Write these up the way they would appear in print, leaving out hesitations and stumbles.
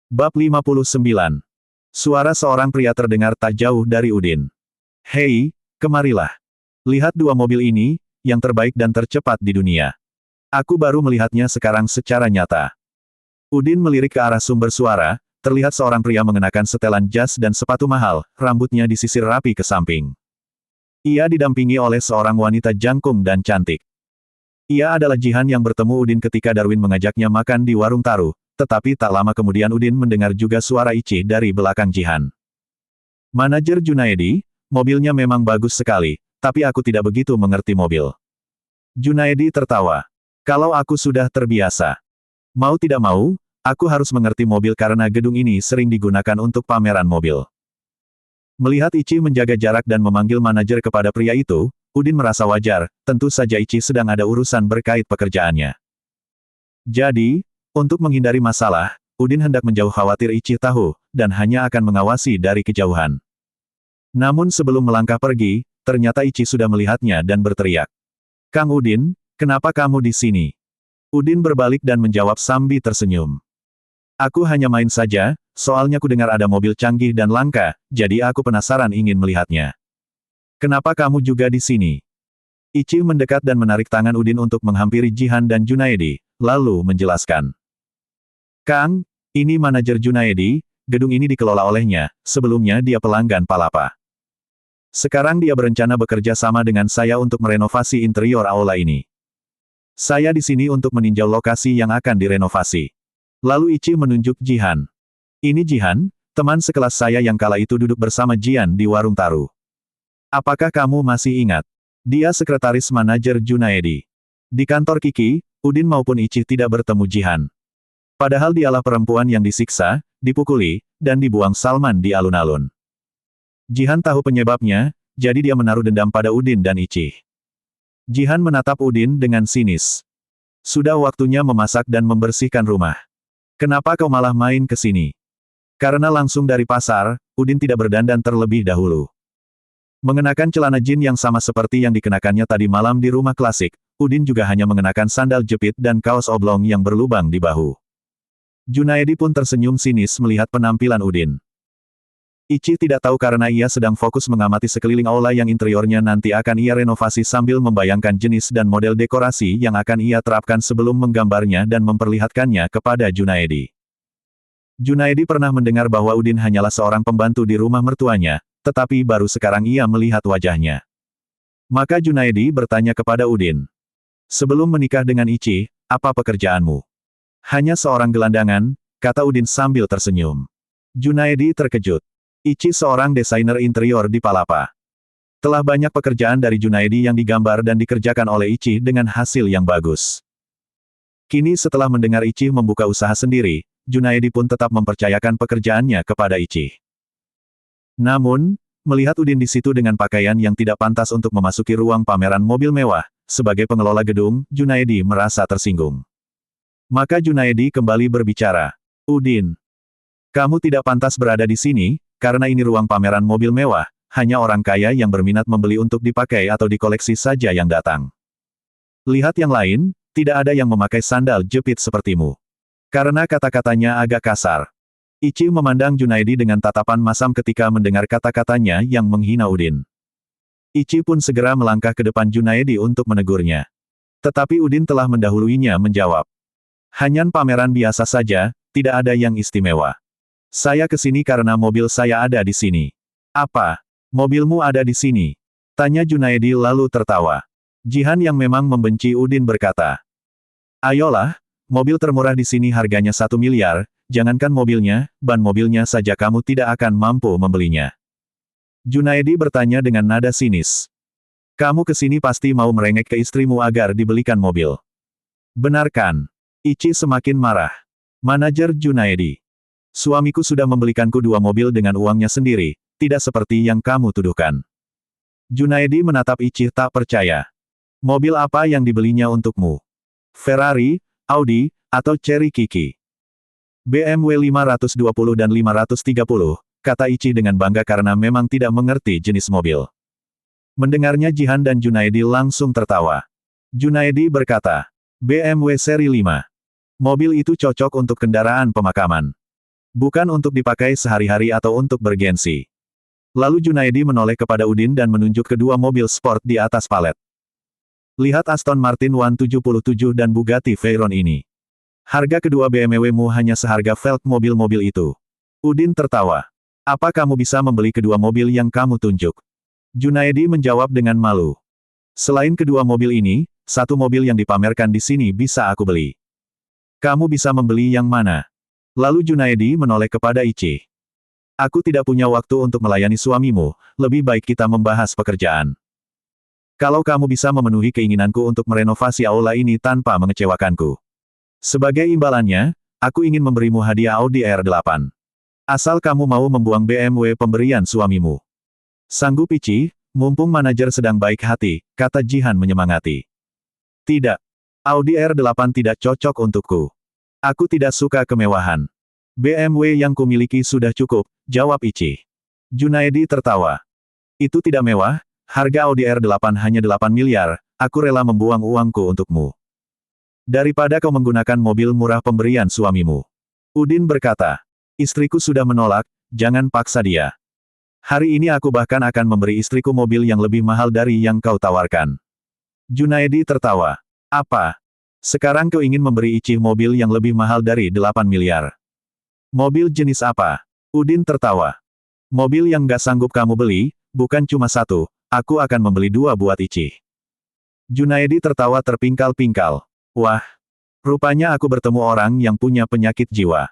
Bab 59. Suara seorang pria terdengar tak jauh dari Udin. Hei, kemarilah. Lihat dua mobil ini, yang terbaik dan tercepat di dunia. Aku baru melihatnya sekarang secara nyata. Udin melirik ke arah sumber suara, terlihat seorang pria mengenakan setelan jas dan sepatu mahal, rambutnya disisir rapi ke samping. Ia didampingi oleh seorang wanita jangkung dan cantik. Ia adalah Jihan yang bertemu Udin ketika Darwin mengajaknya makan di warung taruh. Tetapi tak lama kemudian Udin mendengar juga suara Ichi dari belakang Jihan. Manajer Junaedi, mobilnya memang bagus sekali, tapi aku tidak begitu mengerti mobil. Junaedi tertawa. Kalau aku sudah terbiasa. Mau tidak mau, aku harus mengerti mobil karena gedung ini sering digunakan untuk pameran mobil. Melihat Ichi menjaga jarak dan memanggil manajer kepada pria itu, Udin merasa wajar, tentu saja Ichi sedang ada urusan berkait pekerjaannya. Jadi, untuk menghindari masalah, Udin hendak menjauh khawatir Ichi tahu, dan hanya akan mengawasi dari kejauhan. Namun sebelum melangkah pergi, ternyata Ichi sudah melihatnya dan berteriak. Kang Udin, kenapa kamu di sini? Udin berbalik dan menjawab sambil tersenyum. Aku hanya main saja, soalnya ku dengar ada mobil canggih dan langka, jadi aku penasaran ingin melihatnya. Kenapa kamu juga di sini? Ichi mendekat dan menarik tangan Udin untuk menghampiri Jihan dan Junaedi, lalu menjelaskan. Kang, ini manajer Junaedi, gedung ini dikelola olehnya, sebelumnya dia pelanggan Palapa. Sekarang dia berencana bekerja sama dengan saya untuk merenovasi interior aula ini. Saya di sini untuk meninjau lokasi yang akan direnovasi. Lalu Ichi menunjuk Jihan. Ini Jihan, teman sekelas saya yang kala itu duduk bersama Jian di warung taruh. Apakah kamu masih ingat? Dia sekretaris manajer Junaedi. Di kantor Kiki, Udin maupun Ichi tidak bertemu Jihan. Padahal dialah perempuan yang disiksa, dipukuli, dan dibuang Salman di alun-alun. Jihan tahu penyebabnya, jadi dia menaruh dendam pada Udin dan Ichi. Jihan menatap Udin dengan sinis. Sudah waktunya memasak dan membersihkan rumah. Kenapa kau malah main ke sini? Karena langsung dari pasar, Udin tidak berdandan terlebih dahulu. Mengenakan celana jin yang sama seperti yang dikenakannya tadi malam di rumah klasik, Udin juga hanya mengenakan sandal jepit dan kaos oblong yang berlubang di bahu. Junaedi pun tersenyum sinis melihat penampilan Udin. Ichi tidak tahu karena ia sedang fokus mengamati sekeliling aula yang interiornya nanti akan ia renovasi sambil membayangkan jenis dan model dekorasi yang akan ia terapkan sebelum menggambarnya dan memperlihatkannya kepada Junaedi. Junaedi pernah mendengar bahwa Udin hanyalah seorang pembantu di rumah mertuanya, tetapi baru sekarang ia melihat wajahnya. Maka Junaedi bertanya kepada Udin. Sebelum menikah dengan Ichi, apa pekerjaanmu? Hanya seorang gelandangan, kata Udin sambil tersenyum. Junaedi terkejut. Ichi seorang desainer interior di Palapa. Telah banyak pekerjaan dari Junaedi yang digambar dan dikerjakan oleh Ichi dengan hasil yang bagus. Kini setelah mendengar Ichi membuka usaha sendiri, Junaedi pun tetap mempercayakan pekerjaannya kepada Ichi. Namun, melihat Udin di situ dengan pakaian yang tidak pantas untuk memasuki ruang pameran mobil mewah, sebagai pengelola gedung, Junaedi merasa tersinggung. Maka Junaedi kembali berbicara. Udin, kamu tidak pantas berada di sini, karena ini ruang pameran mobil mewah, hanya orang kaya yang berminat membeli untuk dipakai atau dikoleksi saja yang datang. Lihat yang lain, tidak ada yang memakai sandal jepit sepertimu. Karena kata-katanya agak kasar. Ichi memandang Junaedi dengan tatapan masam ketika mendengar kata-katanya yang menghina Udin. Ichi pun segera melangkah ke depan Junaedi untuk menegurnya. Tetapi Udin telah mendahuluinya menjawab. Hanya pameran biasa saja, tidak ada yang istimewa. Saya ke sini karena mobil saya ada di sini. Apa? Mobilmu ada di sini? Tanya Junaedi lalu tertawa. Jihan yang memang membenci Udin berkata. Ayolah, mobil termurah di sini harganya 1 miliar, jangankan mobilnya, ban mobilnya saja kamu tidak akan mampu membelinya. Junaedi bertanya dengan nada sinis. Kamu ke sini pasti mau merengek ke istrimu agar dibelikan mobil. Benarkan? Ichi semakin marah. Manajer Junaedi. Suamiku sudah membelikanku 2 mobil dengan uangnya sendiri, tidak seperti yang kamu tuduhkan. Junaedi menatap Ichi tak percaya. Mobil apa yang dibelinya untukmu? Ferrari, Audi, atau Cherry Kiki? BMW 520 dan 530, kata Ichi dengan bangga karena memang tidak mengerti jenis mobil. Mendengarnya Jihan dan Junaedi langsung tertawa. Junaedi berkata, BMW seri 5. Mobil itu cocok untuk kendaraan pemakaman. Bukan untuk dipakai sehari-hari atau untuk bergensi. Lalu Junaedi menoleh kepada Udin dan menunjuk kedua mobil sport di atas palet. Lihat Aston Martin 177 dan Bugatti Veyron ini. Harga kedua BMW-mu hanya seharga velg mobil-mobil itu. Udin tertawa. Apa kamu bisa membeli kedua mobil yang kamu tunjuk? Junaedi menjawab dengan malu. Selain kedua mobil ini, satu mobil yang dipamerkan di sini bisa aku beli. Kamu bisa membeli yang mana? Lalu Junaedi menoleh kepada Ichi. Aku tidak punya waktu untuk melayani suamimu, lebih baik kita membahas pekerjaan. Kalau kamu bisa memenuhi keinginanku untuk merenovasi aula ini tanpa mengecewakanku. Sebagai imbalannya, aku ingin memberimu hadiah Audi R8. Asal kamu mau membuang BMW pemberian suamimu. Sanggup Ichi, mumpung manajer sedang baik hati, kata Jihan menyemangati. Tidak. Audi R8 tidak cocok untukku. Aku tidak suka kemewahan. BMW yang kumiliki sudah cukup, jawab Ichi. Junaedi tertawa. Itu tidak mewah, harga Audi R8 hanya 8 miliar, aku rela membuang uangku untukmu. Daripada kau menggunakan mobil murah pemberian suamimu. Udin berkata. Istriku sudah menolak, jangan paksa dia. Hari ini aku bahkan akan memberi istriku mobil yang lebih mahal dari yang kau tawarkan. Junaedi tertawa. Apa? Sekarang kau ingin memberi Ichi mobil yang lebih mahal dari 8 miliar. Mobil jenis apa? Udin tertawa. Mobil yang gak sanggup kamu beli, bukan cuma satu, aku akan membeli 2 buat Ichi. Junaedi tertawa terpingkal-pingkal. Wah, rupanya aku bertemu orang yang punya penyakit jiwa.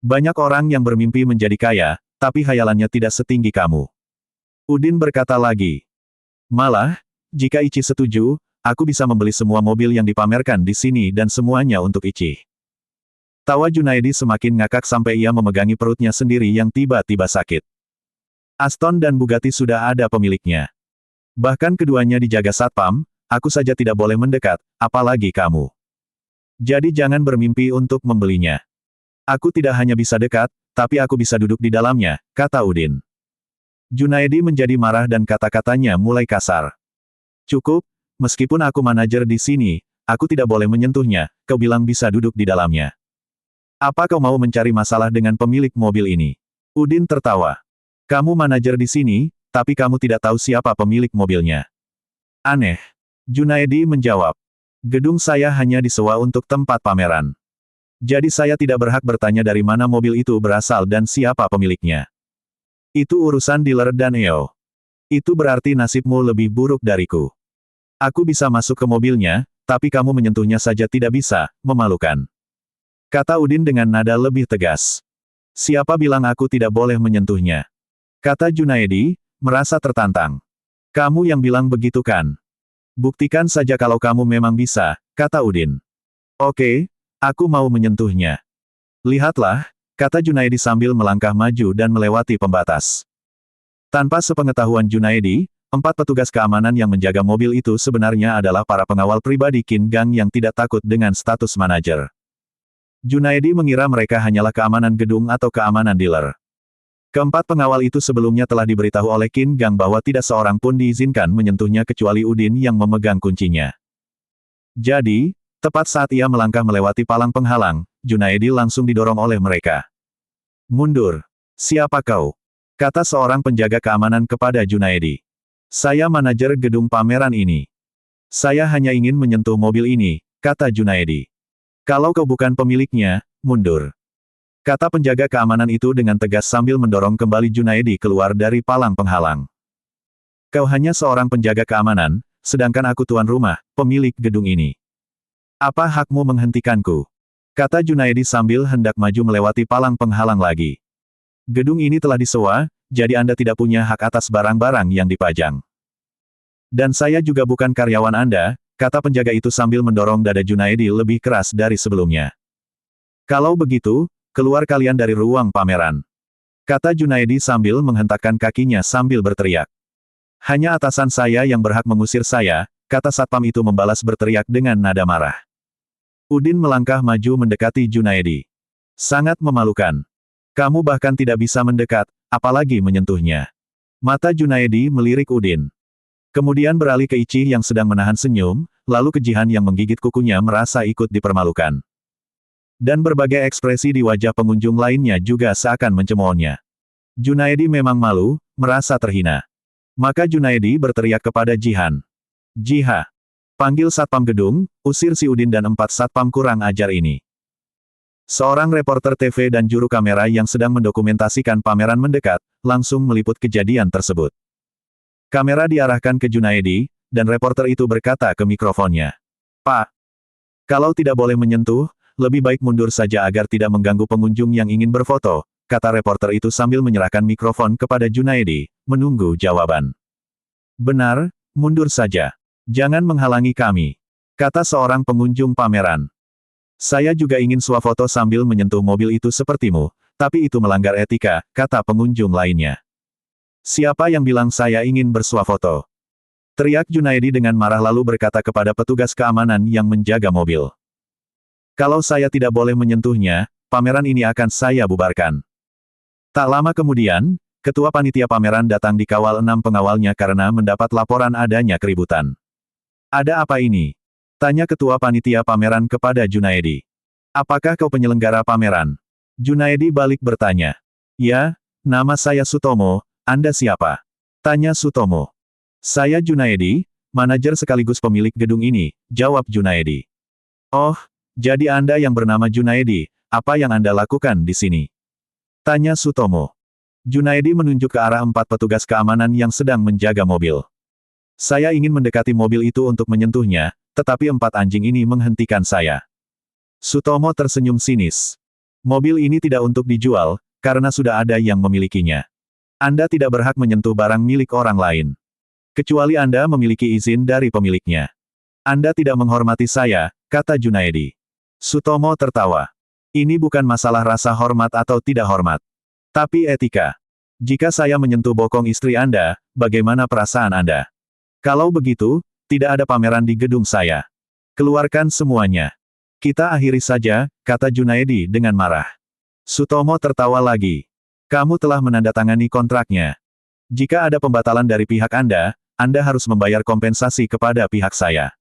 Banyak orang yang bermimpi menjadi kaya, tapi hayalannya tidak setinggi kamu. Udin berkata lagi. Malah, jika Ichi setuju, aku bisa membeli semua mobil yang dipamerkan di sini dan semuanya untuk Ichi. Tawa Junaedi semakin ngakak sampai ia memegangi perutnya sendiri yang tiba-tiba sakit. Aston dan Bugatti sudah ada pemiliknya. Bahkan keduanya dijaga satpam, aku saja tidak boleh mendekat, apalagi kamu. Jadi jangan bermimpi untuk membelinya. Aku tidak hanya bisa dekat, tapi aku bisa duduk di dalamnya, kata Udin. Junaedi menjadi marah dan kata-katanya mulai kasar. Cukup, meskipun aku manajer di sini, aku tidak boleh menyentuhnya, kau bilang bisa duduk di dalamnya. Apa kau mau mencari masalah dengan pemilik mobil ini? Udin tertawa. Kamu manajer di sini, tapi kamu tidak tahu siapa pemilik mobilnya. Aneh. Junaedi menjawab. Gedung saya hanya disewa untuk tempat pameran. Jadi saya tidak berhak bertanya dari mana mobil itu berasal dan siapa pemiliknya. Itu urusan dealer dan EO. Itu berarti nasibmu lebih buruk dariku. Aku bisa masuk ke mobilnya, tapi kamu menyentuhnya saja tidak bisa, memalukan. Kata Udin dengan nada lebih tegas. Siapa bilang aku tidak boleh menyentuhnya? Kata Junaedi, merasa tertantang. Kamu yang bilang begitu kan? Buktikan saja kalau kamu memang bisa, kata Udin. Oke, aku mau menyentuhnya. Lihatlah, kata Junaedi sambil melangkah maju dan melewati pembatas. Tanpa sepengetahuan Junaedi, 4 petugas keamanan yang menjaga mobil itu sebenarnya adalah para pengawal pribadi Qin Gang yang tidak takut dengan status manajer. Junaedi mengira mereka hanyalah keamanan gedung atau keamanan dealer. Keempat pengawal itu sebelumnya telah diberitahu oleh Qin Gang bahwa tidak seorang pun diizinkan menyentuhnya kecuali Udin yang memegang kuncinya. Jadi, tepat saat ia melangkah melewati palang penghalang, Junaedi langsung didorong oleh mereka. Mundur. Siapa kau? Kata seorang penjaga keamanan kepada Junaedi. Saya manajer gedung pameran ini. Saya hanya ingin menyentuh mobil ini, kata Junaedi. Kalau kau bukan pemiliknya, mundur. Kata penjaga keamanan itu dengan tegas sambil mendorong kembali Junaedi keluar dari palang penghalang. Kau hanya seorang penjaga keamanan, sedangkan aku tuan rumah, pemilik gedung ini. Apa hakmu menghentikanku? Kata Junaedi sambil hendak maju melewati palang penghalang lagi. Gedung ini telah disewa, jadi Anda tidak punya hak atas barang-barang yang dipajang. Dan saya juga bukan karyawan Anda, kata penjaga itu sambil mendorong dada Junaedi lebih keras dari sebelumnya. Kalau begitu, keluar kalian dari ruang pameran. Kata Junaedi sambil menghentakkan kakinya sambil berteriak. Hanya atasan saya yang berhak mengusir saya, kata satpam itu membalas berteriak dengan nada marah. Udin melangkah maju mendekati Junaedi. Sangat memalukan. Kamu bahkan tidak bisa mendekat, apalagi menyentuhnya. Mata Junaedi melirik Udin. Kemudian beralih ke Ichi yang sedang menahan senyum, lalu ke Jihan yang menggigit kukunya merasa ikut dipermalukan. Dan berbagai ekspresi di wajah pengunjung lainnya juga seakan mencemoohnya. Junaedi memang malu, merasa terhina. Maka Junaedi berteriak kepada Jihan. Jiha, panggil satpam gedung, usir si Udin dan 4 satpam kurang ajar ini. Seorang reporter TV dan juru kamera yang sedang mendokumentasikan pameran mendekat, langsung meliput kejadian tersebut. Kamera diarahkan ke Junaedi, dan reporter itu berkata ke mikrofonnya. Pak, kalau tidak boleh menyentuh, lebih baik mundur saja agar tidak mengganggu pengunjung yang ingin berfoto, kata reporter itu sambil menyerahkan mikrofon kepada Junaedi, menunggu jawaban. Benar, mundur saja. Jangan menghalangi kami, kata seorang pengunjung pameran. Saya juga ingin swafoto sambil menyentuh mobil itu sepertimu, tapi itu melanggar etika, kata pengunjung lainnya. Siapa yang bilang saya ingin bersuafoto? Teriak Junaedi dengan marah lalu berkata kepada petugas keamanan yang menjaga mobil. Kalau saya tidak boleh menyentuhnya, pameran ini akan saya bubarkan. Tak lama kemudian, ketua panitia pameran datang dikawal 6 pengawalnya karena mendapat laporan adanya keributan. Ada apa ini? Tanya ketua panitia pameran kepada Junaedi. Apakah kau penyelenggara pameran? Junaedi balik bertanya. Ya, nama saya Sutomo, Anda siapa? Tanya Sutomo. Saya Junaedi, manajer sekaligus pemilik gedung ini, jawab Junaedi. Oh, jadi Anda yang bernama Junaedi, apa yang Anda lakukan di sini? Tanya Sutomo. Junaedi menunjuk ke arah 4 petugas keamanan yang sedang menjaga mobil. Saya ingin mendekati mobil itu untuk menyentuhnya, tetapi 4 anjing ini menghentikan saya. Sutomo tersenyum sinis. Mobil ini tidak untuk dijual, karena sudah ada yang memilikinya. Anda tidak berhak menyentuh barang milik orang lain. Kecuali Anda memiliki izin dari pemiliknya. Anda tidak menghormati saya, kata Junaedi. Sutomo tertawa. Ini bukan masalah rasa hormat atau tidak hormat. Tapi etika. Jika saya menyentuh bokong istri Anda, bagaimana perasaan Anda? Kalau begitu, tidak ada pameran di gedung saya. Keluarkan semuanya. Kita akhiri saja, kata Junaedi dengan marah. Sutomo tertawa lagi. Kamu telah menandatangani kontraknya. Jika ada pembatalan dari pihak Anda harus membayar kompensasi kepada pihak saya.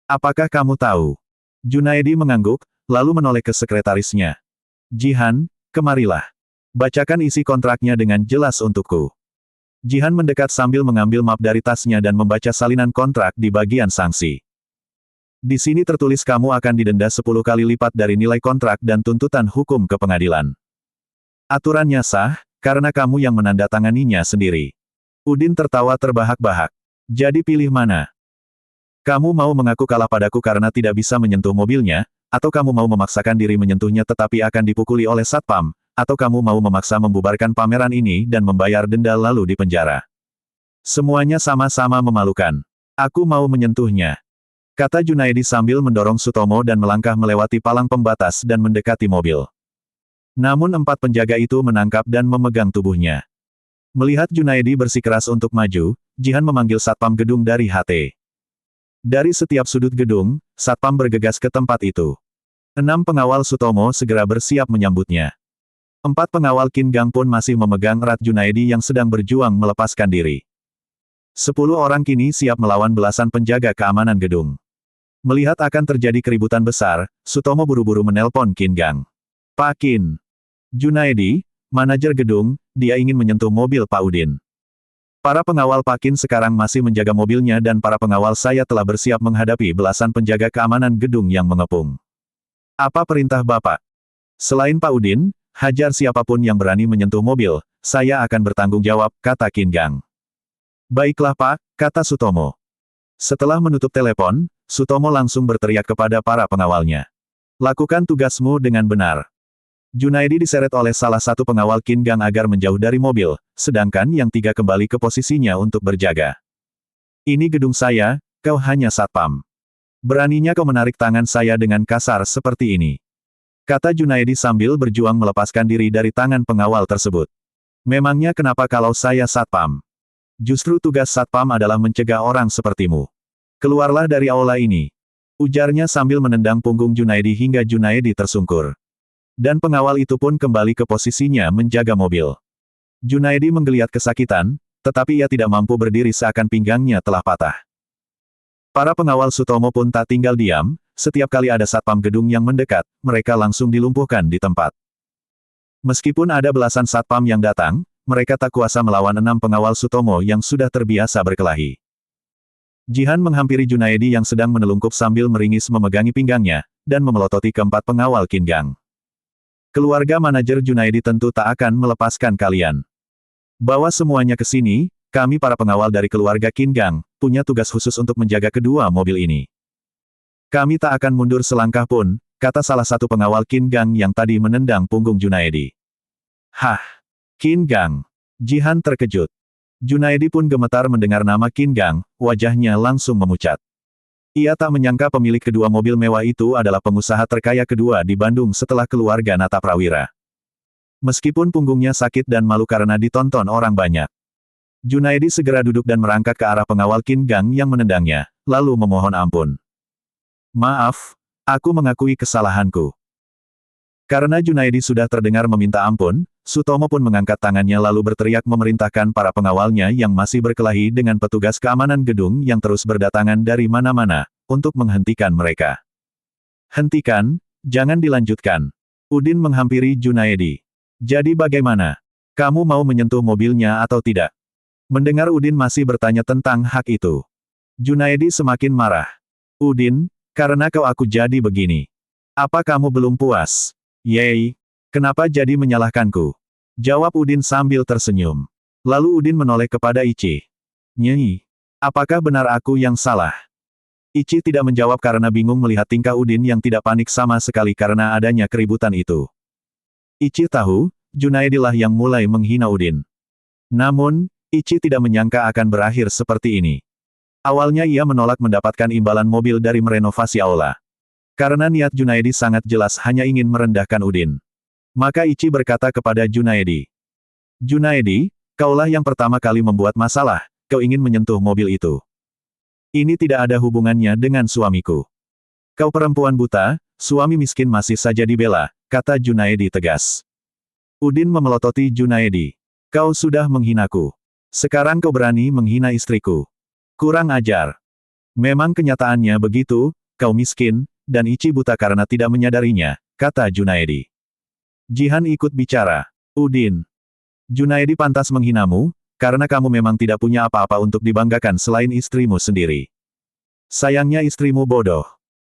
Apakah kamu tahu? Junaedi mengangguk, lalu menoleh ke sekretarisnya. Jihan, kemarilah. Bacakan isi kontraknya dengan jelas untukku. Jihan mendekat sambil mengambil map dari tasnya dan membaca salinan kontrak di bagian sanksi. Di sini tertulis kamu akan didenda 10 kali lipat dari nilai kontrak dan tuntutan hukum ke pengadilan. Aturannya sah, karena kamu yang menandatanganinya sendiri. Udin tertawa terbahak-bahak. Jadi pilih mana? Kamu mau mengaku kalah padaku karena tidak bisa menyentuh mobilnya, atau kamu mau memaksakan diri menyentuhnya tetapi akan dipukuli oleh satpam, atau kamu mau memaksa membubarkan pameran ini dan membayar denda lalu dipenjara. Semuanya sama-sama memalukan. Aku mau menyentuhnya. Kata Junaedi sambil mendorong Sutomo dan melangkah melewati palang pembatas dan mendekati mobil. Namun 4 penjaga itu menangkap dan memegang tubuhnya. Melihat Junaedi bersikeras untuk maju, Jihan memanggil satpam gedung dari HT. Dari setiap sudut gedung, satpam bergegas ke tempat itu. 6 pengawal Sutomo segera bersiap menyambutnya. 4 pengawal Qin Gang pun masih memegang erat Junaedi yang sedang berjuang melepaskan diri. 10 orang kini siap melawan belasan penjaga keamanan gedung. Melihat akan terjadi keributan besar, Sutomo buru-buru menelpon Qin Gang. Pak Qin. Junaedi, manajer gedung, dia ingin menyentuh mobil Pak Udin. Para pengawal Pak Qin sekarang masih menjaga mobilnya dan para pengawal saya telah bersiap menghadapi belasan penjaga keamanan gedung yang mengepung. Apa perintah Bapak? Selain Pak Udin, hajar siapapun yang berani menyentuh mobil, saya akan bertanggung jawab, kata Qin Gang. Baiklah Pak, kata Sutomo. Setelah menutup telepon, Sutomo langsung berteriak kepada para pengawalnya. Lakukan tugasmu dengan benar. Junaedi diseret oleh salah satu pengawal Qin Gang agar menjauh dari mobil, sedangkan yang 3 kembali ke posisinya untuk berjaga. Ini gedung saya, kau hanya satpam. Beraninya kau menarik tangan saya dengan kasar seperti ini. Kata Junaedi sambil berjuang melepaskan diri dari tangan pengawal tersebut. Memangnya kenapa kalau saya satpam? Justru tugas satpam adalah mencegah orang sepertimu. Keluarlah dari aula ini. Ujarnya sambil menendang punggung Junaedi hingga Junaedi tersungkur. Dan pengawal itu pun kembali ke posisinya menjaga mobil. Junaedi menggeliat kesakitan, tetapi ia tidak mampu berdiri seakan pinggangnya telah patah. Para pengawal Sutomo pun tak tinggal diam, setiap kali ada satpam gedung yang mendekat, mereka langsung dilumpuhkan di tempat. Meskipun ada belasan satpam yang datang, mereka tak kuasa melawan 6 pengawal Sutomo yang sudah terbiasa berkelahi. Jihan menghampiri Junaedi yang sedang menelungkup sambil meringis memegangi pinggangnya, dan memelototi keempat pengawal Qin Gang. Keluarga manajer Junaedi tentu tak akan melepaskan kalian. Bawa semuanya ke sini, kami para pengawal dari keluarga Qin Gang, punya tugas khusus untuk menjaga kedua mobil ini. Kami tak akan mundur selangkah pun, kata salah satu pengawal Qin Gang yang tadi menendang punggung Junaedi. Hah! Qin Gang! Jihan terkejut. Junaedi pun gemetar mendengar nama Qin Gang, wajahnya langsung memucat. Ia tak menyangka pemilik kedua mobil mewah itu adalah pengusaha terkaya kedua di Bandung setelah keluarga Nata Prawira. Meskipun punggungnya sakit dan malu karena ditonton orang banyak. Junaedi segera duduk dan merangkak ke arah pengawal Qin Gang yang menendangnya, lalu memohon ampun. Maaf, aku mengakui kesalahanku. Karena Junaedi sudah terdengar meminta ampun, Sutomo pun mengangkat tangannya lalu berteriak memerintahkan para pengawalnya yang masih berkelahi dengan petugas keamanan gedung yang terus berdatangan dari mana-mana, untuk menghentikan mereka. Hentikan, jangan dilanjutkan. Udin menghampiri Junaedi. Jadi bagaimana? Kamu mau menyentuh mobilnya atau tidak? Mendengar Udin masih bertanya tentang hak itu. Junaedi semakin marah. Udin, karena kau aku jadi begini. Apa kamu belum puas? Yei, kenapa jadi menyalahkanku? Jawab Udin sambil tersenyum. Lalu Udin menoleh kepada Ichi. Nyai, apakah benar aku yang salah? Ichi tidak menjawab karena bingung melihat tingkah Udin yang tidak panik sama sekali karena adanya keributan itu. Ichi tahu, Junaedi lah yang mulai menghina Udin. Namun, Ichi tidak menyangka akan berakhir seperti ini. Awalnya ia menolak mendapatkan imbalan mobil dari merenovasi aula. Karena niat Junaedi sangat jelas hanya ingin merendahkan Udin. Maka Ichi berkata kepada Junaedi. Junaedi, kaulah yang pertama kali membuat masalah, kau ingin menyentuh mobil itu. Ini tidak ada hubungannya dengan suamiku. Kau perempuan buta, suami miskin masih saja dibela, kata Junaedi tegas. Udin memelototi Junaedi. Kau sudah menghinaku. Sekarang kau berani menghina istriku. Kurang ajar. Memang kenyataannya begitu, kau miskin, dan Ichi buta karena tidak menyadarinya, kata Junaedi. Jihan ikut bicara. Udin. Junaedi pantas menghinamu, karena kamu memang tidak punya apa-apa untuk dibanggakan selain istrimu sendiri. Sayangnya istrimu bodoh.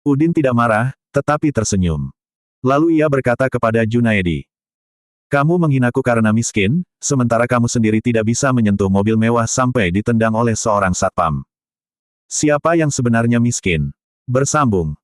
Udin tidak marah, tetapi tersenyum. Lalu ia berkata kepada Junaedi. Kamu menghinaku karena miskin, sementara kamu sendiri tidak bisa menyentuh mobil mewah sampai ditendang oleh seorang satpam. Siapa yang sebenarnya miskin? Bersambung.